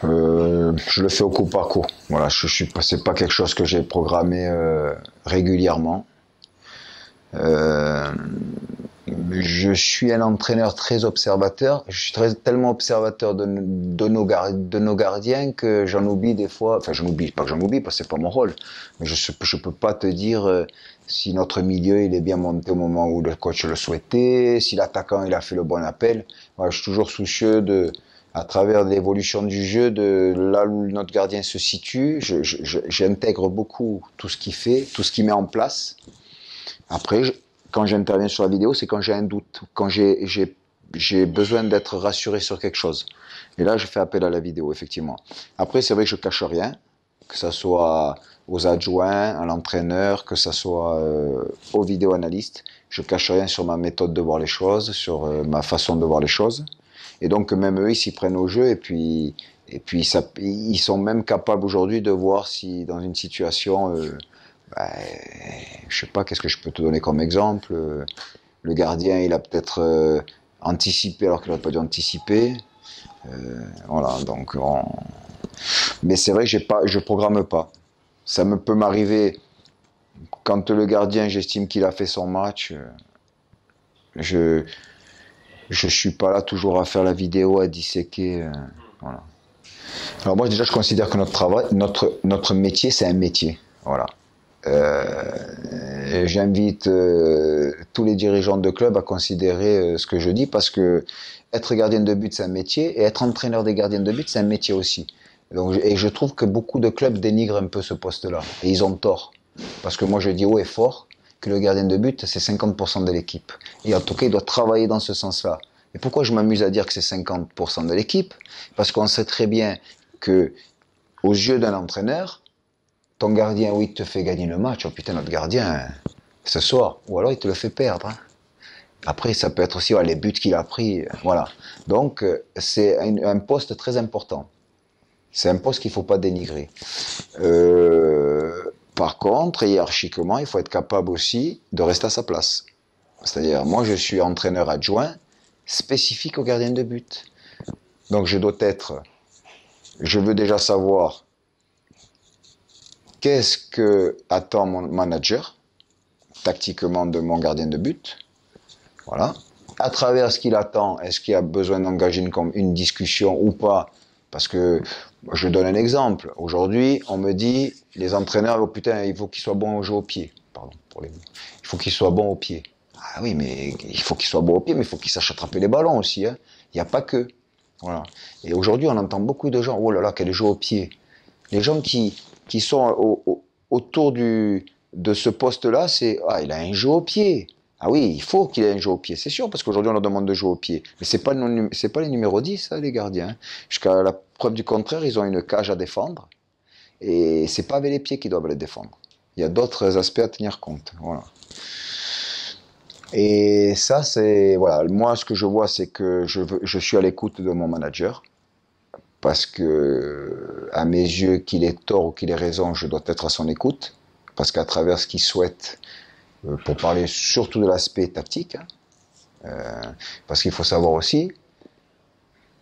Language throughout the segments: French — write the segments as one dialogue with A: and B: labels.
A: Je le fais au coup par coup. Voilà, c'est pas quelque chose que j'ai programmé régulièrement. Euh, je suis un entraîneur très observateur. Je suis tellement observateur de nos gardiens que j'en oublie des fois. Enfin, j'en oublie, pas que j'en oublie, parce que c'est pas mon rôle. Mais je peux pas te dire si notre milieu il est bien monté au moment où le coach le souhaitait, si l'attaquant il a fait le bon appel. Voilà, je suis toujours soucieux à travers l'évolution du jeu, de là où notre gardien se situe. J'intègre beaucoup tout ce qu'il fait, tout ce qu'il met en place. Après, quand j'interviens sur la vidéo, c'est quand j'ai un doute, quand j'ai besoin d'être rassuré sur quelque chose. Et là, je fais appel à la vidéo, effectivement. Après, c'est vrai que je cache rien, que ça soit aux adjoints, à l'entraîneur, que ça soit aux vidéo-analystes. Je cache rien sur ma méthode de voir les choses, sur ma façon de voir les choses. Et donc, même eux, ils s'y prennent au jeu, et puis ils sont même capables aujourd'hui de voir si, dans une situation... ben, je sais pas, qu'est-ce que je peux te donner comme exemple. Le gardien, il a peut-être anticipé alors qu'il n'aurait pas dû anticiper. Voilà, donc mais c'est vrai que je programme pas. Ça me peut m'arriver quand le gardien, j'estime qu'il a fait son match. Je je suis pas là toujours à faire la vidéo, à disséquer. Voilà. Alors moi déjà, je considère que notre travail, notre métier, c'est un métier. Voilà. J'invite tous les dirigeants de club à considérer ce que je dis, parce que être gardien de but, c'est un métier, et être entraîneur des gardiens de but, c'est un métier aussi. Donc, et je trouve que beaucoup de clubs dénigrent un peu ce poste-là, et ils ont tort. Parce que moi, je dis haut et fort que le gardien de but, c'est 50% de l'équipe. Et en tout cas, il doit travailler dans ce sens-là. Et pourquoi je m'amuse à dire que c'est 50% de l'équipe? Parce qu'on sait très bien que, aux yeux d'un entraîneur, ton gardien, oui, il te fait gagner le match. Oh putain, notre gardien, ce soir. Ou alors il te le fait perdre. Hein. Après, ça peut être aussi les buts qu'il a pris. Voilà. Donc, c'est un poste très important. C'est un poste qu'il ne faut pas dénigrer. Par contre, hiérarchiquement, il faut être capable aussi de rester à sa place. C'est-à-dire, moi, je suis entraîneur adjoint spécifique au gardien de but. Donc, je veux déjà savoir qu'est-ce que attend mon manager tactiquement de mon gardien de but. Voilà. À travers ce qu'il attend, est-ce qu'il a besoin d'engager une discussion ou pas? Parce que, je donne un exemple. Aujourd'hui, on me dit, les entraîneurs, oh putain, il faut qu'ils soient bons au jeu au pied. Pardon pour les mots. Il faut qu'ils soient bons au pied. Ah oui, mais il faut qu'ils soient bons au pied, mais il faut qu'ils sachent attraper les ballons aussi. Hein. Il n'y a pas que. Voilà. Et aujourd'hui, on entend beaucoup de gens, oh là là, quel jeu au pied. Les gens qui sont autour de ce poste-là, c'est, ah, il a un jeu au pied. Ah oui, il faut qu'il ait un jeu au pied, c'est sûr, parce qu'aujourd'hui on leur demande de jouer au pied. Mais c'est pas les numéros 10, hein, les gardiens. Jusqu'à la preuve du contraire, ils ont une cage à défendre, et c'est pas avec les pieds qu'ils doivent les défendre. Il y a d'autres aspects à tenir compte. Voilà. Et ça, c'est, voilà, moi ce que je vois, c'est que je suis à l'écoute de mon manager, parce que, à mes yeux, qu'il ait tort ou qu'il ait raison, je dois être à son écoute, parce qu'à travers ce qu'il souhaite, pour parler surtout de l'aspect tactique, hein, parce qu'il faut savoir aussi,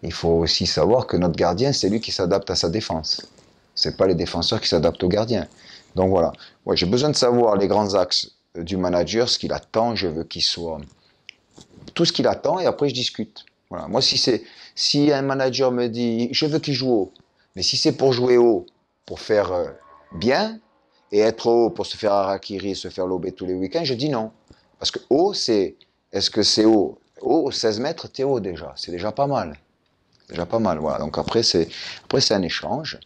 A: il faut aussi savoir que notre gardien, c'est lui qui s'adapte à sa défense. C'est pas les défenseurs qui s'adaptent au gardien. Donc voilà, ouais, j'ai besoin de savoir les grands axes du manager, ce qu'il attend, je veux qu'il soit tout ce qu'il attend, et après je discute. Voilà. Moi, si un manager me dit, je veux qu'il joue haut, mais si c'est pour jouer haut, pour faire bien, et être haut pour se faire harakiri, se faire lober tous les week-ends, je dis non. Parce que haut, est-ce que c'est haut? Haut, 16 mètres, t'es haut déjà. C'est déjà pas mal. Déjà pas mal, voilà. Donc après, c'est un échange.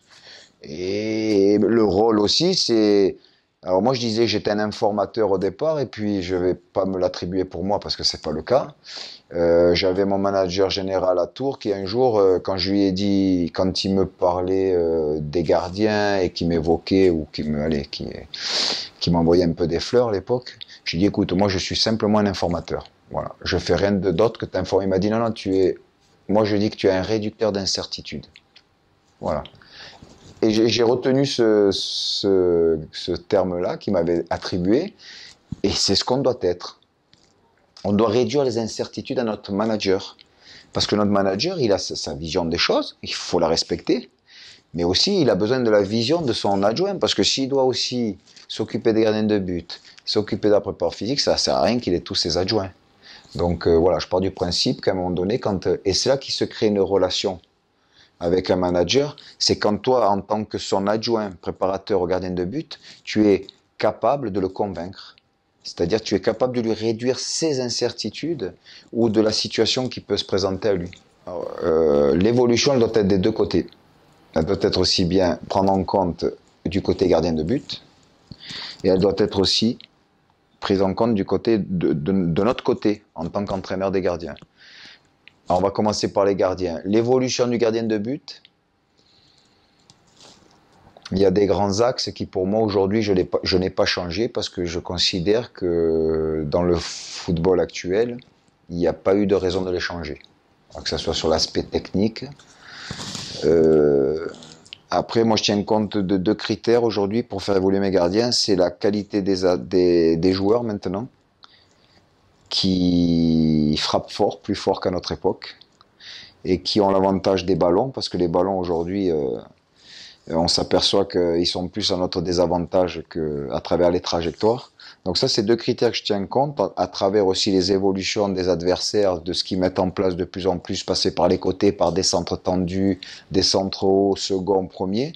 A: Et le rôle aussi, c'est... Alors moi, je disais que j'étais un informateur au départ, et puis je vais pas me l'attribuer pour moi parce que c'est pas le cas. J'avais mon manager général à Tours qui un jour, quand je lui ai dit, quand il me parlait des gardiens et qui m'évoquait ou qui m'envoyait un peu des fleurs à l'époque, j'ai dit écoute, moi je suis simplement un informateur. Voilà, je fais rien d'autre que t'informer. Il m'a dit non, moi je dis que tu es un réducteur d'incertitude. Voilà. Et j'ai retenu ce terme-là qui m'avait attribué, et c'est ce qu'on doit être. On doit réduire les incertitudes à notre manager. Parce que notre manager, il a sa vision des choses, il faut la respecter, Mais aussi, il a besoin de la vision de son adjoint, parce que s'il doit aussi s'occuper des gardiens de but, s'occuper de la préparation physique, ça ne sert à rien qu'il ait tous ses adjoints. Donc voilà, je pars du principe qu'à un moment donné, et c'est là qu'il se crée une relation avec un manager, c'est quand toi, en tant que son adjoint, préparateur au gardien de but, tu es capable de le convaincre. C'est-à-dire tu es capable de lui réduire ses incertitudes ou de la situation qui peut se présenter à lui. L'évolution, elle doit être des deux côtés. Elle doit être aussi bien prendre en compte du côté gardien de but, et elle doit être aussi prise en compte du côté de notre côté, en tant qu'entraîneur des gardiens. Alors on va commencer par les gardiens. L'évolution du gardien de but, il y a des grands axes qui pour moi aujourd'hui je n'ai pas changé parce que je considère que dans le football actuel, il n'y a pas eu de raison de les changer. Alors que ce soit sur l'aspect technique. Après, moi je tiens compte de deux critères aujourd'hui pour faire évoluer mes gardiens. C'est la qualité des joueurs maintenant, qui frappent fort, plus fort qu'à notre époque, et qui ont l'avantage des ballons, parce que les ballons aujourd'hui, on s'aperçoit qu'ils sont plus à notre désavantage qu'à travers les trajectoires. Donc ça, c'est deux critères que je tiens compte, à travers aussi les évolutions des adversaires, de ce qu'ils mettent en place de plus en plus, passer par les côtés, par des centres tendus, des centres hauts, second, premier.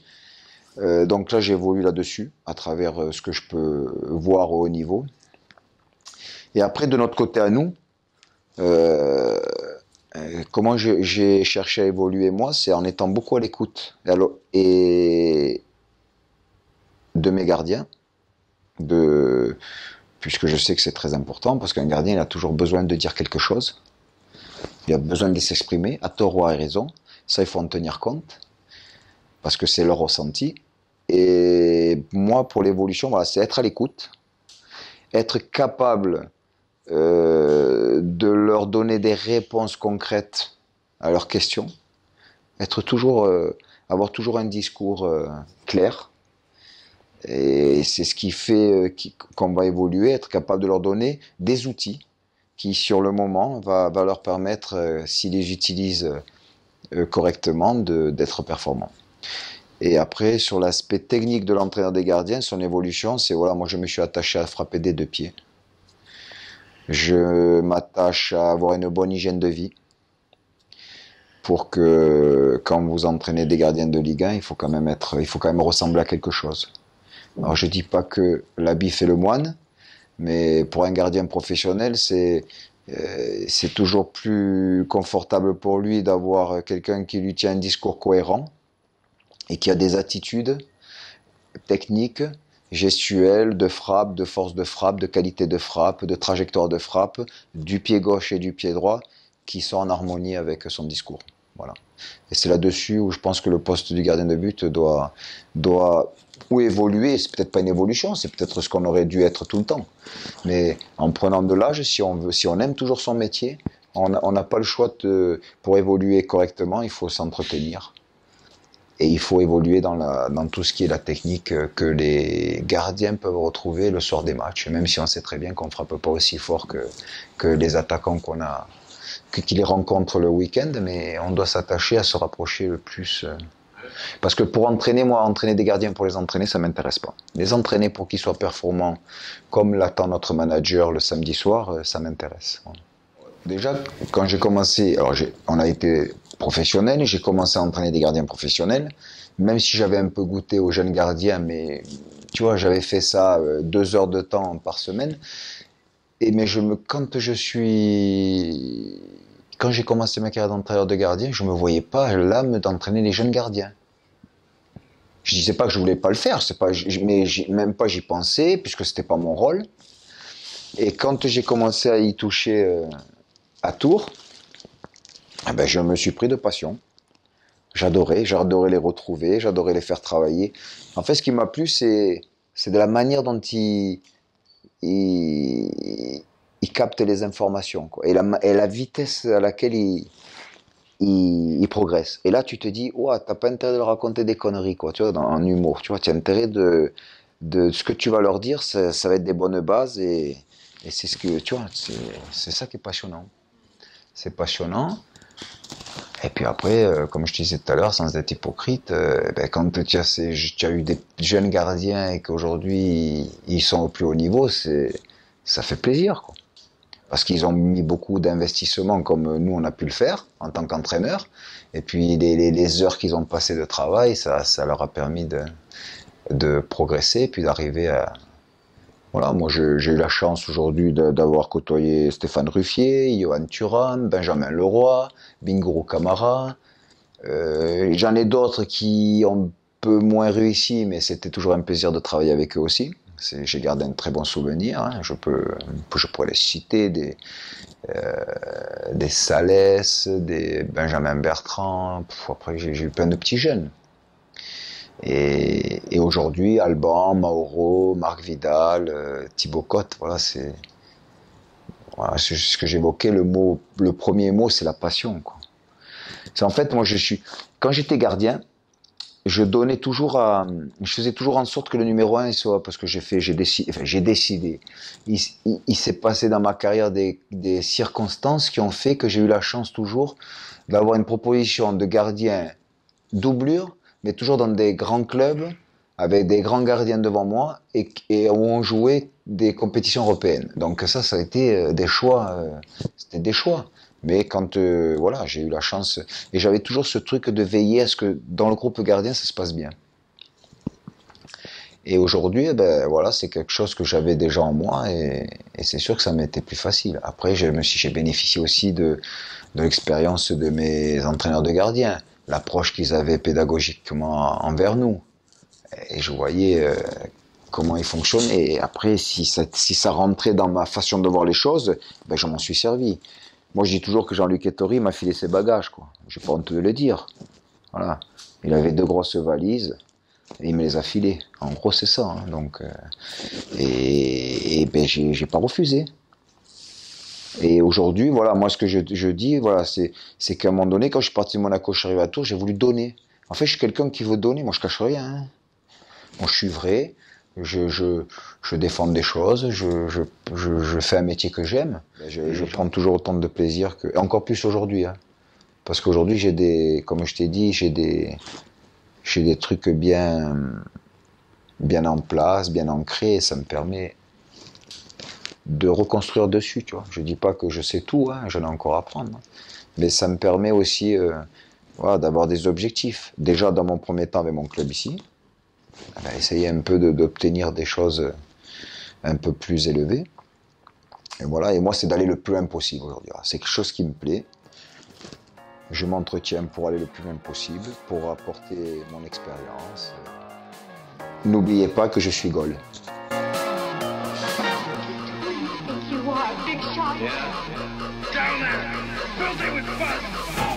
A: Donc là, j'évolue là-dessus, à travers ce que je peux voir au haut niveau. Et après, de notre côté à nous, euh, comment j'ai cherché à évoluer moi, c'est en étant beaucoup à l'écoute et de mes gardiens, puisque je sais que c'est très important, parce qu'un gardien il a toujours besoin de dire quelque chose, il a besoin de s'exprimer, à tort ou à raison, ça il faut en tenir compte, parce que c'est leur ressenti. Et moi, pour l'évolution, voilà, c'est être à l'écoute, être capable de leur donner des réponses concrètes à leurs questions, avoir toujours un discours clair. Et c'est ce qui fait qu'on va évoluer, être capable de leur donner des outils qui, sur le moment, va leur permettre, s'ils les utilisent correctement, d'être performants. Et après, sur l'aspect technique de l'entraîneur des gardiens, son évolution, c'est voilà, moi je me suis attaché à frapper des deux pieds. Je m'attache à avoir une bonne hygiène de vie pour que quand vous entraînez des gardiens de Ligue 1, il faut quand même ressembler à quelque chose. Alors je dis pas que l'habit fait le moine, mais pour un gardien professionnel, c'est toujours plus confortable pour lui d'avoir quelqu'un qui lui tient un discours cohérent et qui a des attitudes techniques, gestuelles, de frappe, de force de frappe, de qualité de frappe, de trajectoire de frappe, du pied gauche et du pied droit, qui sont en harmonie avec son discours. Voilà. Et c'est là-dessus où je pense que le poste du gardien de but doit ou évoluer. C'est peut-être pas une évolution, c'est peut-être ce qu'on aurait dû être tout le temps. Mais en prenant de l'âge, si on aime toujours son métier, on n'a pas le choix pour évoluer correctement, il faut s'entretenir. Et il faut évoluer dans tout ce qui est la technique que les gardiens peuvent retrouver le soir des matchs, même si on sait très bien qu'on ne frappe pas aussi fort que les attaquants qui les rencontrent le week-end, mais on doit s'attacher à se rapprocher le plus. Parce que pour entraîner des gardiens pour les entraîner, ça ne m'intéresse pas. Les entraîner pour qu'ils soient performants, comme l'attend notre manager le samedi soir, ça m'intéresse. Déjà, quand j'ai commencé, on a été professionnel, j'ai commencé à entraîner des gardiens professionnels, même si j'avais un peu goûté aux jeunes gardiens, mais tu vois, j'avais fait ça 2 heures de temps par semaine. Quand j'ai commencé ma carrière d'entraîneur de gardien, je me voyais pas l'âme d'entraîner les jeunes gardiens. Je disais pas que je voulais pas le faire, mais même pas j'y pensais, puisque c'était pas mon rôle. Et quand j'ai commencé à y toucher à Tours, je me suis pris de passion. J'adorais les retrouver, j'adorais les faire travailler. En fait, ce qui m'a plu, c'est de la manière dont il capte les informations, quoi, et la vitesse à laquelle il progresse. Et là, tu te dis, oh, t'as pas intérêt de leur raconter des conneries, quoi, tu vois, en humour. Tu vois, tu as intérêt de ce que tu vas leur dire, ça va être des bonnes bases, et c'est ce que, tu vois, c'est ça qui est passionnant. C'est passionnant. Et puis après, comme je te disais tout à l'heure, sans être hypocrite, ben, quand tu as eu des jeunes gardiens et qu'aujourd'hui ils sont au plus haut niveau, ça fait plaisir, quoi. Parce qu'ils ont mis beaucoup d'investissements comme nous on a pu le faire en tant qu'entraîneur. Et puis les heures qu'ils ont passées de travail, ça leur a permis de progresser, puis d'arriver à... Voilà, moi j'ai eu la chance aujourd'hui d'avoir côtoyé Stéphane Ruffier, Johan Thuram, Benjamin Leroy, Bingourou Kamara. J'en ai d'autres qui ont un peu moins réussi, mais c'était toujours un plaisir de travailler avec eux aussi. J'ai gardé un très bon souvenir. Hein. Je pourrais les citer, des Salès, des Benjamin Bertrand. Après, j'ai eu plein de petits jeunes. Et aujourd'hui, Alban, Mauro, Marc Vidal, Thibaut Cotte, voilà, c'est ce que j'évoquais. Le premier mot, c'est la passion, quoi. C'est en fait, moi, quand j'étais gardien, je faisais toujours en sorte que le numéro un il soit, parce que j'ai décidé. Il s'est passé dans ma carrière des circonstances qui ont fait que j'ai eu la chance toujours d'avoir une proposition de gardien doublure, mais toujours dans des grands clubs, avec des grands gardiens devant moi, et où on jouait des compétitions européennes. Donc ça a été des choix, c'était des choix. Mais quand voilà, j'ai eu la chance, et j'avais toujours ce truc de veiller à ce que dans le groupe gardien, ça se passe bien. Et aujourd'hui, ben voilà, c'est quelque chose que j'avais déjà en moi, et c'est sûr que ça m'était plus facile. Après, j'ai bénéficié aussi de l'expérience de mes entraîneurs de gardiens, l'approche qu'ils avaient pédagogiquement envers nous. Et je voyais comment ils fonctionnaient. Et après, si ça rentrait dans ma façon de voir les choses, ben je m'en suis servi. Moi, je dis toujours que Jean-Luc Ettori m'a filé ses bagages, quoi. J'ai pas honte de le dire. Voilà. Il avait 2 grosses valises et il me les a filées. En gros, c'est ça. Hein. Donc, ben, j'ai pas refusé. Et aujourd'hui, voilà, moi, ce que je dis, voilà, c'est qu'à un moment donné, quand je suis parti de Monaco, je suis arrivé à Tours, j'ai voulu donner. En fait, je suis quelqu'un qui veut donner. Moi, je cache rien. Hein. Moi, je suis vrai. Je défends des choses. Je fais un métier que j'aime. Je prends toujours autant de plaisir que, et encore plus aujourd'hui. Hein. Parce qu'aujourd'hui, comme je t'ai dit, j'ai des trucs bien en place, bien ancrés, et ça me permet de reconstruire dessus, tu vois. Je dis pas que je sais tout, hein, j'en ai encore à apprendre. Mais ça me permet aussi voilà, d'avoir des objectifs. Déjà, dans mon premier temps, avec mon club ici, essayer un peu d'obtenir des choses un peu plus élevées. Et voilà, et moi, c'est d'aller le plus loin possible aujourd'hui. C'est quelque chose qui me plaît. Je m'entretiens pour aller le plus loin possible, pour apporter mon expérience. N'oubliez pas que je suis Gaulle.
B: Yeah. Down there! Filthy with fun!